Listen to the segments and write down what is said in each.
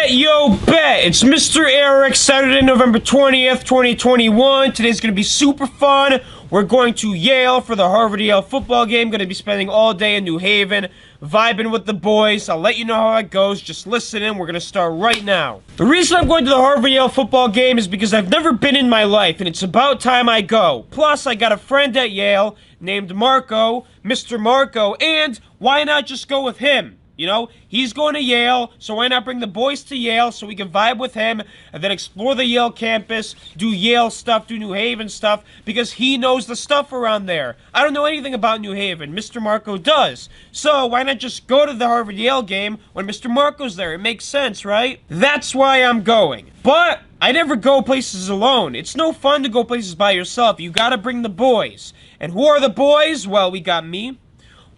Bet, yo, bet! It's Mr. Eric, Saturday, November 20th, 2021. Today's gonna be super fun. We're going to Yale for the Harvard-Yale football game. Gonna be spending all day in New Haven, vibing with the boys. I'll let you know how it goes. Just listen in. We're gonna start right now. The reason I'm going to the Harvard-Yale football game is because I've never been in my life, and it's about time I go. Plus, I got a friend at Yale named Marco, Mr. Marco, and why not just go with him? You know, he's going to Yale, so why not bring the boys to Yale so we can vibe with him and then explore the Yale campus, do Yale stuff, do New Haven stuff, because he knows the stuff around there. I don't know anything about New Haven. Mr. Marco does. So why not just go to the Harvard-Yale game when Mr. Marco's there? It makes sense, right? That's why I'm going. But I never go places alone. It's no fun to go places by yourself. You gotta bring the boys. And who are the boys? Well, we got me.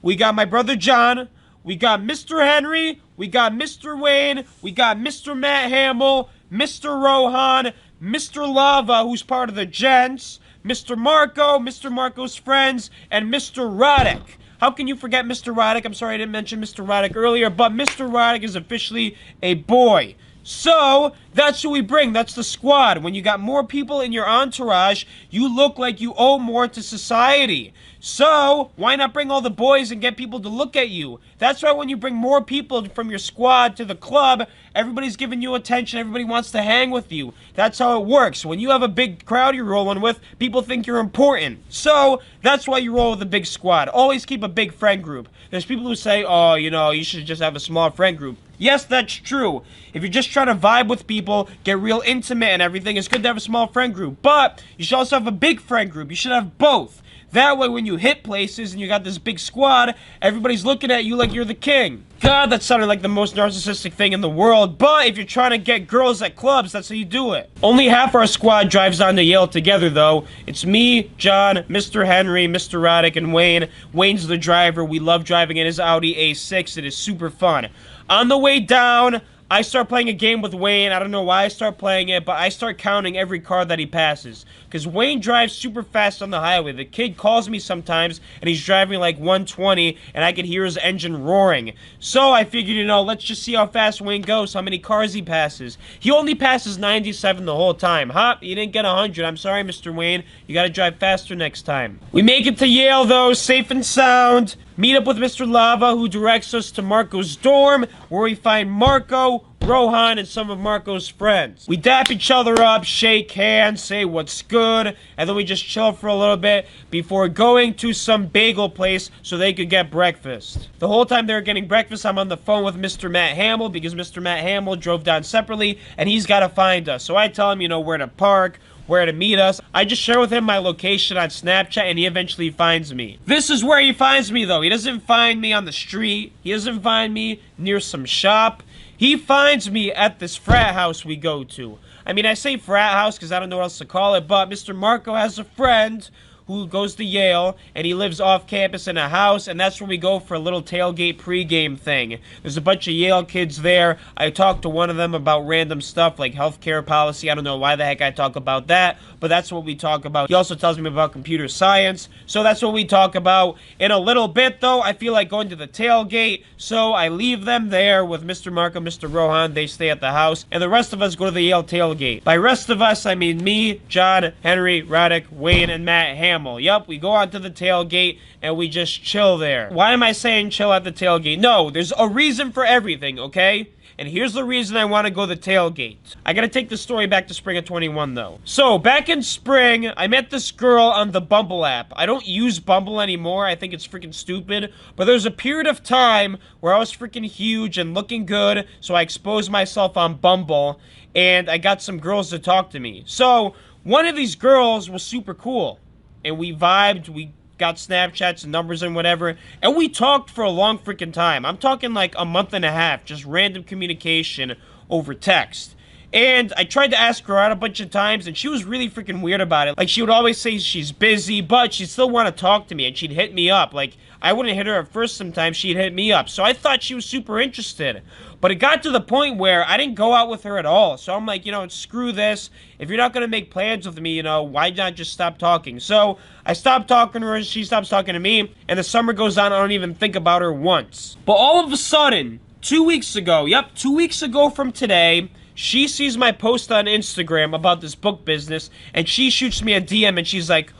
We got my brother John. We got Mr. Henry, we got Mr. Wayne, we got Mr. Matt Hamill, Mr. Rohan, Mr. Lava, who's part of the Gents, Mr. Marco, Mr. Marco's friends, and Mr. Roddick. How can you forget Mr. Roddick? I'm sorry I didn't mention Mr. Roddick earlier, but Mr. Roddick is officially a boy. So, that's who we bring. That's the squad. When you got more people in your entourage, you look like you owe more to society. So, why not bring all the boys and get people to look at you? That's why when you bring more people from your squad to the club, everybody's giving you attention, everybody wants to hang with you. That's how it works. When you have a big crowd you're rolling with, people think you're important. So, that's why you roll with a big squad. Always keep a big friend group. There's people who say, oh, you know, you should just have a small friend group. Yes, that's true. If you're just trying to vibe with people, get real intimate and everything, it's good to have a small friend group. But you should also have a big friend group. You should have both. That way, when you hit places and you got this big squad, everybody's looking at you like you're the king. God, that sounded like the most narcissistic thing in the world, but if you're trying to get girls at clubs, that's how you do it. Only half our squad drives down to Yale together, though. It's me, John, Mr. Henry, Mr. Roddick, and Wayne. Wayne's the driver. We love driving in his Audi A6. It is super fun. On the way down, I start playing a game with Wayne. I don't know why I start playing it, but I start counting every car that he passes. Because Wayne drives super fast on the highway. The kid calls me sometimes, and he's driving like 120, and I can hear his engine roaring. So I figured, you know, let's just see how fast Wayne goes, how many cars he passes. He only passes 97 the whole time. Huh? You didn't get 100. I'm sorry, Mr. Wayne. You gotta drive faster next time. We make it to Yale, though, safe and sound. Meet up with Mr. Lava, who directs us to Marco's dorm, where we find Marco, Rohan, and some of Marco's friends. We dap each other up, shake hands, say what's good, and then we just chill for a little bit before going to some bagel place so they could get breakfast. The whole time they were getting breakfast, I'm on the phone with Mr. Matt Hamill because Mr. Matt Hamill drove down separately, and he's got to find us. So I tell him, you know, where to park, where to meet us. I just share with him my location on Snapchat, and he eventually finds me. This is where he finds me, though. He doesn't find me on the street. He doesn't find me near some shop. He finds me at this frat house we go to. I mean, I say frat house because I don't know what else to call it, but Mr. Marco has a friend who goes to Yale, and he lives off campus in a house, and that's where we go for a little tailgate pregame thing. There's a bunch of Yale kids there. I talked to one of them about random stuff like healthcare policy. I don't know why the heck I talk about that, but that's what we talk about. He also tells me about computer science, so that's what we talk about. In a little bit, though, I feel like going to the tailgate, so I leave them there with Mr. Marco, Mr. Rohan. They stay at the house, and the rest of us go to the Yale tailgate. By rest of us, I mean me, John, Henry, Roddick, Wayne, and Matt Hamill. Yup, we go out to the tailgate and we just chill there. Why am I saying chill at the tailgate? No, there's a reason for everything, okay? And here's the reason I want to go to the tailgate. I gotta take the story back to spring of 21, though. So, back in spring, I met this girl on the Bumble app. I don't use Bumble anymore. I think it's freaking stupid. But there's a period of time where I was freaking huge and looking good, so I exposed myself on Bumble, and I got some girls to talk to me. So, one of these girls was super cool. And we vibed, we got Snapchats and numbers and whatever, and we talked for a long freaking time. I'm talking like a month and a half, just random communication over text. And I tried to ask her out a bunch of times, and she was really freaking weird about it. Like, she would always say she's busy, but she'd still want to talk to me, and she'd hit me up. Like, I wouldn't hit her at first sometimes, she'd hit me up. So I thought she was super interested. But it got to the point where I didn't go out with her at all. So I'm like, you know, screw this. If you're not going to make plans with me, you know, why not just stop talking? So I stopped talking to her, she stops talking to me, and the summer goes on, I don't even think about her once. But all of a sudden, 2 weeks ago. Yep, 2 weeks ago from today, she sees my post on Instagram about this book business, and she shoots me a DM, and she's like,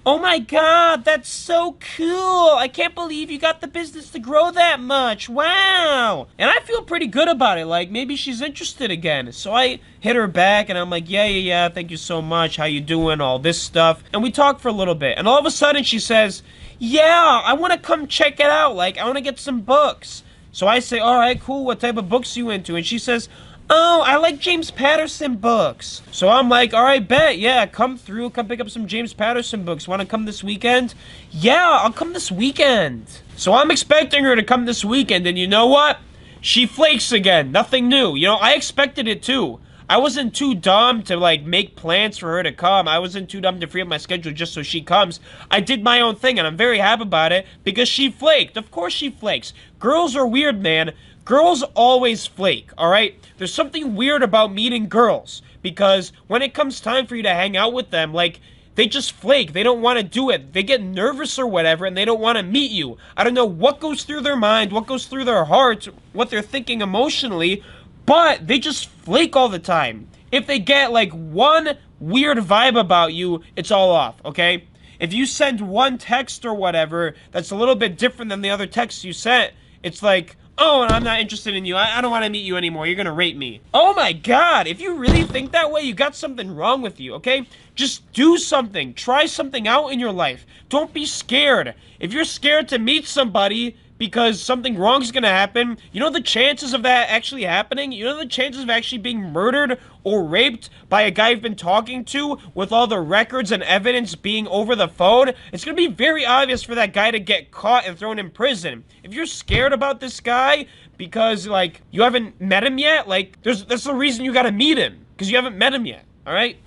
"Oh my god, that's so cool. I can't believe you got the business to grow that much. Wow." And I feel pretty good about it. Like, maybe she's interested again. So I hit her back, and I'm like, yeah, thank you so much. How you doing? All this stuff. And we talk for a little bit. And all of a sudden, she says, "Yeah, I want to come check it out. Like, I want to get some books." So I say, "All right, cool. What type of books you into?" And she says, "Oh, I like James Patterson books." So I'm like, "All right, bet. Yeah, come through. Come pick up some James Patterson books. Want to come this weekend?" "Yeah, I'll come this weekend." So I'm expecting her to come this weekend, and you know what? She flakes again. Nothing new. You know, I expected it too. I wasn't too dumb to, like, make plans for her to come. I wasn't too dumb to free up my schedule just so she comes. I did my own thing, and I'm very happy about it because she flaked. Of course she flakes. Girls are weird, man. Girls always flake, alright? There's something weird about meeting girls because when it comes time for you to hang out with them, like, they just flake. They don't want to do it. They get nervous or whatever, and they don't want to meet you. I don't know what goes through their mind, what goes through their heart, what they're thinking emotionally, but they just flake all the time. If they get, like, one weird vibe about you, it's all off, okay? If you send one text or whatever that's a little bit different than the other texts you sent, it's like, "Oh, I'm not interested in you. I don't want to meet you anymore. You're going to rape me." Oh my god, if you really think that way, you got something wrong with you, okay? Just do something. Try something out in your life. Don't be scared. If you're scared to meet somebody because something wrong is going to happen, you know the chances of that actually happening? You know the chances of actually being murdered or raped by a guy you've been talking to with all the records and evidence being over the phone? It's going to be very obvious for that guy to get caught and thrown in prison. If you're scared about this guy because, like, you haven't met him yet, like, that's the reason you got to meet him, because you haven't met him yet, all right?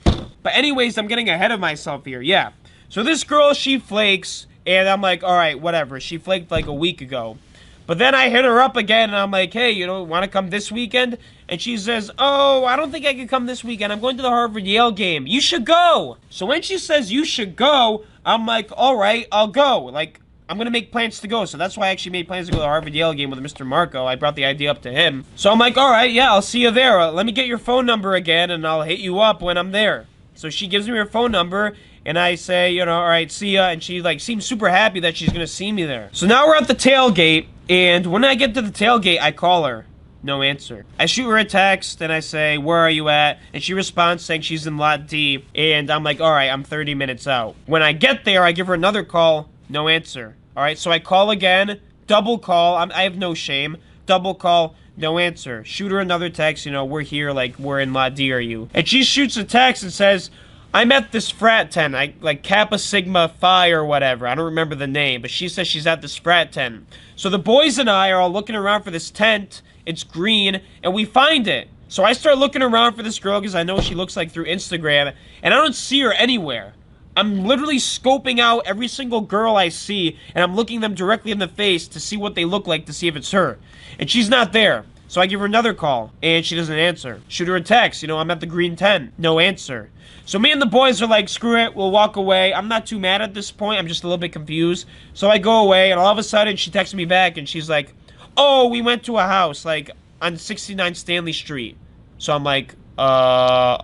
But anyways, I'm getting ahead of myself here, yeah. So this girl, she flakes, and I'm like, all right, whatever. She flaked like a week ago. But then I hit her up again, and I'm like, "Hey, you know, want to come this weekend?" And she says, "Oh, I don't think I can come this weekend. I'm going to the Harvard-Yale game. You should go." So when she says you should go, I'm like, all right, I'll go. Like, I'm going to make plans to go. So that's why I actually made plans to go to the Harvard-Yale game with Mr. Marco. I brought the idea up to him. So I'm like, all right, yeah, I'll see you there. Let me get your phone number again, and I'll hit you up when I'm there. So she gives me her phone number, and I say, you know, all right, see ya. And she, like, seems super happy that she's going to see me there. So now we're at the tailgate, and when I get to the tailgate, I call her. No answer. I shoot her a text, and I say, "Where are you at?" And she responds saying she's in Lot D, and I'm like, all right, I'm 30 minutes out. When I get there, I give her another call. No answer. All right, so I call again, double call. I have no shame. Double call. No answer. Shoot her another text, you know, "We're here, like, we're in Lot D, are you?" And she shoots a text and says, "I'm at this frat tent, like Kappa Sigma Phi or whatever. I don't remember the name, but she says she's at this frat tent." So the boys and I are all looking around for this tent. It's green, and we find it. So I start looking around for this girl because I know what she looks like through Instagram, and I don't see her anywhere. I'm literally scoping out every single girl I see, and I'm looking them directly in the face to see what they look like, to see if it's her. And she's not there. So I give her another call, and she doesn't answer. Shoot her a text, you know, "I'm at the green tent." No answer. So me and the boys are like, screw it, we'll walk away. I'm not too mad at this point, I'm just a little bit confused. So I go away, and all of a sudden, she texts me back, and she's like, "Oh, we went to a house, like, on 69 Stanley Street." So I'm like, alright,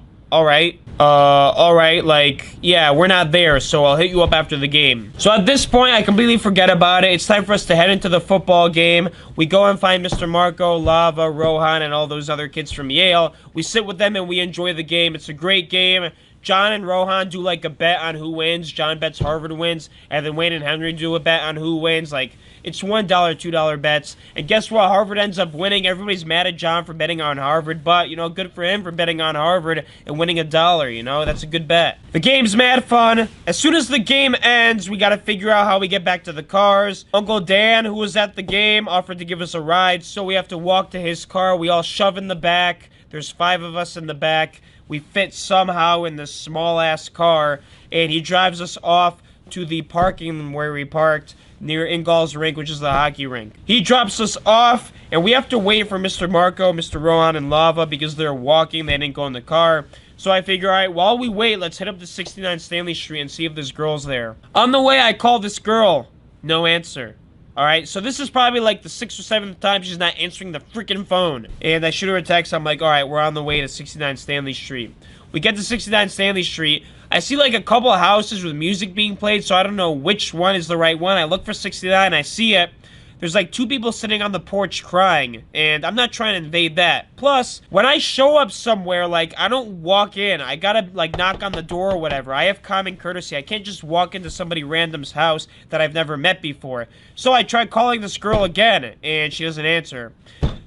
like, yeah, we're not there, so I'll hit you up after the game. So at this point, I completely forget about it. It's time for us to head into the football game. We go and find Mr. Marco, Lava, Rohan, and all those other kids from Yale. We sit with them and we enjoy the game. It's a great game. John and Rohan do, like, a bet on who wins. John bets Harvard wins, and then Wayne and Henry do a bet on who wins. Like, it's $1, $2 bets. And guess what? Harvard ends up winning. Everybody's mad at John for betting on Harvard, but, you know, good for him for betting on Harvard and winning $1, you know? That's a good bet. The game's mad fun. As soon as the game ends, we gotta figure out how we get back to the cars. Uncle Dan, who was at the game, offered to give us a ride, so we have to walk to his car. We all shove in the back. There's 5 of us in the back. We fit somehow in this small-ass car, and he drives us off to the parking where we parked near Ingall's rink, which is the hockey rink. He drops us off, and we have to wait for Mr. Marco, Mr. Rohan, and Lava because they're walking. They didn't go in the car. So I figure, all right, while we wait, let's hit up to 69 Stanley Street and see if this girl's there. On the way, I call this girl. No answer. All right, so this is probably like the 6th or 7th time she's not answering the freaking phone. And I shoot her a text. I'm like, all right, we're on the way to 69 Stanley Street. We get to 69 Stanley Street. I see like a couple of houses with music being played, so I don't know which one is the right one. I look for 69, I see it. There's like 2 people sitting on the porch crying, and I'm not trying to invade that. Plus, when I show up somewhere, like, I don't walk in. I gotta, like, knock on the door or whatever. I have common courtesy. I can't just walk into somebody random's house that I've never met before. So I tried calling this girl again, and she doesn't answer.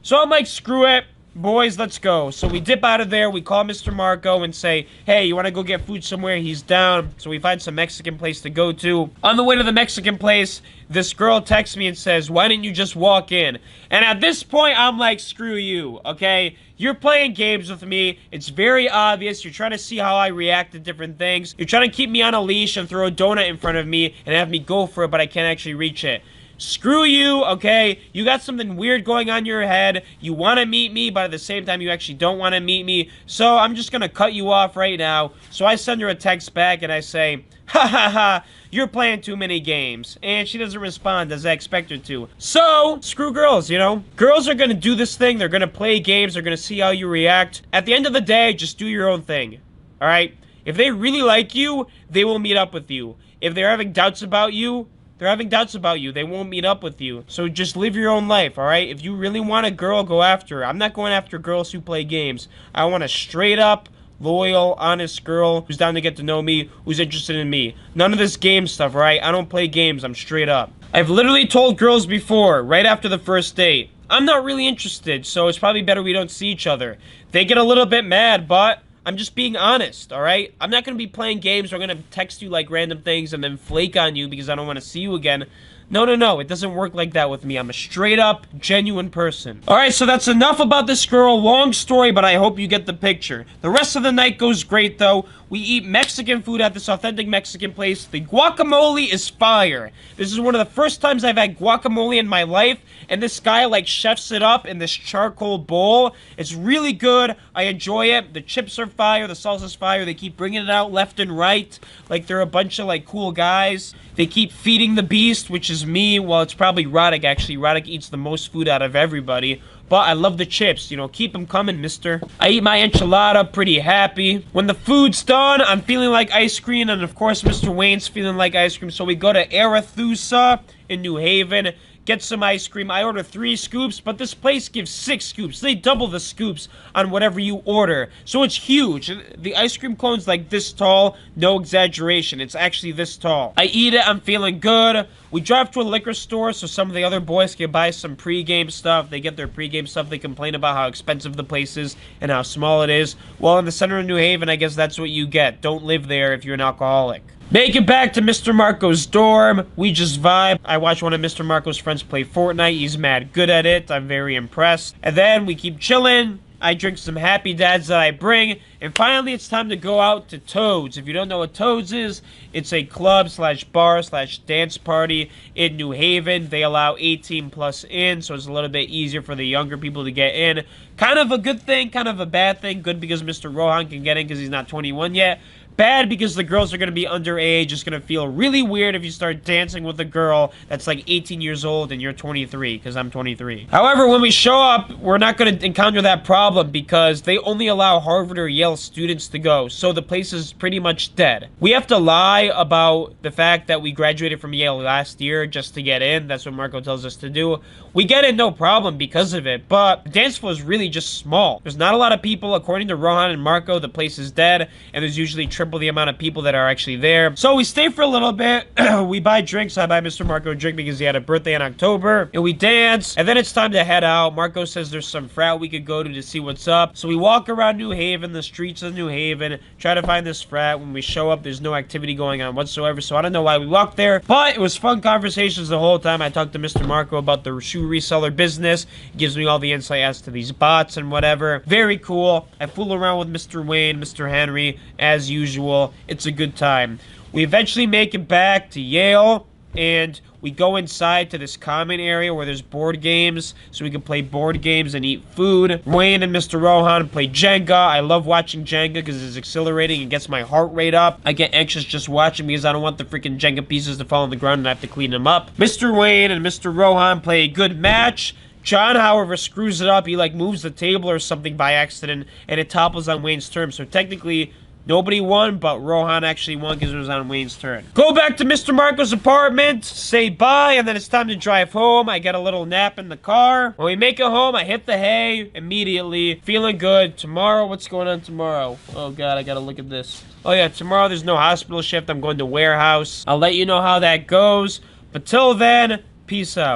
So I'm like, screw it. Boys, let's go. So we dip out of there. We call Mr. Marco and say, hey, you want to go get food somewhere? He's down. So we find some Mexican place to go to. On the way to the Mexican place, this girl texts me and says, why didn't you just walk in? And at this point, I'm like, screw you, okay? You're playing games with me. It's very obvious. You're trying to see how I react to different things. You're trying to keep me on a leash and throw a donut in front of me and have me go for it, but I can't actually reach it. Screw you, okay? You got something weird going on in your head. You want to meet me, but at the same time, you actually don't want to meet me. So I'm just going to cut you off right now. So I send her a text back and I say, ha ha ha, you're playing too many games. And she doesn't respond as I expect her to. So, screw girls, you know? Girls are going to do this thing. They're going to play games. They're going to see how you react. At the end of the day, just do your own thing, all right? If they really like you, they will meet up with you. If they're having doubts about you, they're having doubts about you. They won't meet up with you. So just live your own life, all right? If you really want a girl, go after her. I'm not going after girls who play games. I want a straight up, loyal, honest girl who's down to get to know me, who's interested in me. None of this game stuff, all right? I don't play games. I'm straight up. I've literally told girls before, right after the first date, I'm not really interested, so it's probably better we don't see each other. They get a little bit mad, but I'm just being honest, all right? I'm not going to be playing games where I'm going to text you like random things and then flake on you because I don't want to see you again. No, no, no. It doesn't work like that with me. I'm a straight up, genuine person. All right, so that's enough about this girl. Long story, but I hope you get the picture. The rest of the night goes great, though. We eat Mexican food at this authentic Mexican place. The guacamole is fire. This is one of the first times I've had guacamole in my life, and this guy, like, chefs it up in this charcoal bowl. It's really good. I enjoy it. The chips are fire. The salsa's fire. They keep bringing it out left and right. Like, they're a bunch of, like, cool guys. They keep feeding the beast, which is me. Well, it's probably Roddick, actually. Roddick eats the most food out of everybody. But I love the chips, you know, keep them coming, mister. I eat my enchilada, pretty happy. When the food's done, I'm feeling like ice cream, and of course, Mr. Wayne's feeling like ice cream. So we go to Arethusa in New Haven, get some ice cream. I order 3 scoops, but this place gives 6 scoops. They double the scoops on whatever you order. So it's huge. The ice cream cone's like this tall, no exaggeration. It's actually this tall. I eat it, I'm feeling good. We drive to a liquor store so some of the other boys can buy some pregame stuff. They get their pregame stuff. They complain about how expensive the place is and how small it is. Well, in the center of New Haven, I guess that's what you get. Don't live there if you're an alcoholic. Make it back to Mr. Marco's dorm. We just vibe. I watch one of Mr. Marco's friends play Fortnite. He's mad good at it. I'm very impressed. And then we keep chilling. I drink some Happy Dads that I bring. And finally, it's time to go out to Toads. If you don't know what Toads is, it's a club slash bar slash dance party in New Haven. They allow 18 plus in, so it's a little bit easier for the younger people to get in. Kind of a good thing, kind of a bad thing. Good because Mr. Rohan can get in because he's not 21 yet. Bad because the girls are going to be underage. It's going to feel really weird if you start dancing with a girl that's like 18 years old and you're 23, because I'm 23. However, when we show up, we're not going to encounter that problem because they only allow Harvard or Yale students to go, so the place is pretty much dead. We have to lie about the fact that we graduated from Yale last year just to get in. That's what Marco tells us to do. We get in no problem because of it, but the dance floor is really just small. There's not a lot of people. According to Rohan and Marco, the place is dead, and there's usually triple the amount of people that are actually there. So we stay for a little bit. We buy drinks. I buy Mr. Marco a drink because he had a birthday in October, and we dance, and then it's time to head out. Marco says there's some frat we could go to see what's up. So we walk around New Haven, the streets of New Haven, try to find this frat. When we show up, there's no activity going on whatsoever, so I don't know why we walked there, but it was fun conversations the whole time. I talked to Mr. Marco about the shoe reseller business. He gives me all the insight as to these bots and whatever. Very cool. I fool around with Mr. Wayne, Mr. Henry, as usual. It's a good time. We eventually make it back to Yale. and we go inside to this common area where there's board games, so we can play board games and eat food. Wayne and Mr. Rohan play Jenga. I love watching Jenga because it's exhilarating and gets my heart rate up. I get anxious just watching because I don't want the freaking Jenga pieces to fall on the ground and I have to clean them up. Mr. Wayne and Mr. Rohan play a good match. John, however, screws it up. He, like, moves the table or something by accident, and it topples on Wayne's turn. So technically, nobody won, but Rohan actually won because it was on Wayne's turn. Go back to Mr. Marco's apartment, say bye, and then it's time to drive home. I get a little nap in the car. When we make it home, I hit the hay immediately. Feeling good. Tomorrow, what's going on tomorrow? Oh, God, I gotta look at this. Oh, yeah, tomorrow there's no hospital shift. I'm going to warehouse. I'll let you know how that goes. But till then, peace out.